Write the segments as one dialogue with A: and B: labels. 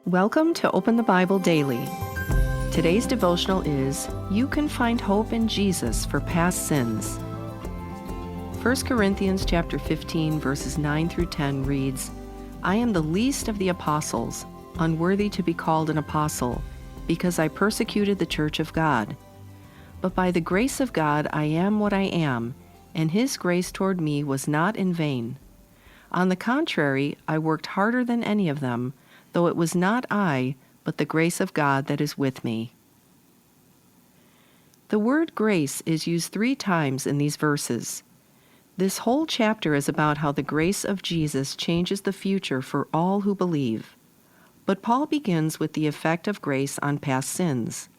A: Welcome to Open the Bible Daily. Today's devotional is You Can Find Hope in Jesus for Past Sins. 1 Corinthians chapter 15, verses 9 through 10 reads, I am the least of the apostles, unworthy to be called an apostle, because I persecuted the church of God. But by the grace of God I am what I am, and His grace toward me was not in vain. On the contrary, I worked harder than any of them, though it was not I, but the grace of God that is with me. The word grace is used 3 times in these verses. This whole chapter is about how the grace of Jesus changes the future for all who believe. But Paul begins with the effect of grace on past sins.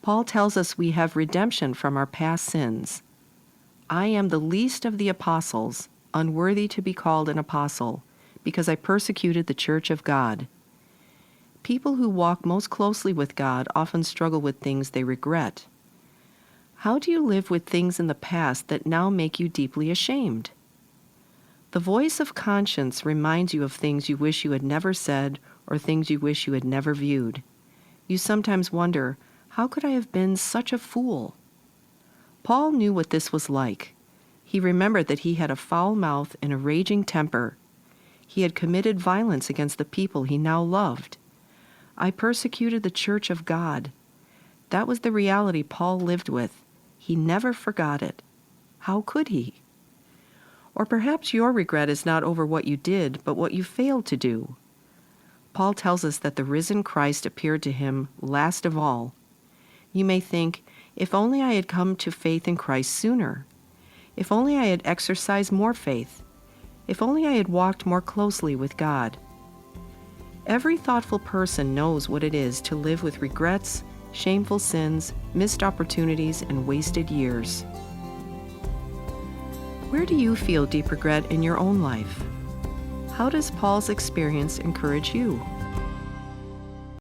A: Paul tells us we have redemption from our past sins. I am the least of the apostles, unworthy to be called an apostle, because I persecuted the church of God. People who walk most closely with God often struggle with things they regret. How do you live with things in the past that now make you deeply ashamed? The voice of conscience reminds you of things you wish you had never said or things you wish you had never viewed. You sometimes wonder, how could I have been such a fool? Paul knew what this was like. He remembered that he had a foul mouth and a raging temper. He had committed violence against the people he now loved. I persecuted the church of God. That was the reality Paul lived with. He never forgot it. How could he? Or perhaps your regret is not over what you did, but what you failed to do. Paul tells us that the risen Christ appeared to him last of all. You may think, if only I had come to faith in Christ sooner. If only I had exercised more faith. If only I had walked more closely with God. Every thoughtful person knows what it is to live with regrets, shameful sins, missed opportunities, and wasted years. Where do you feel deep regret in your own life? How does Paul's experience encourage you?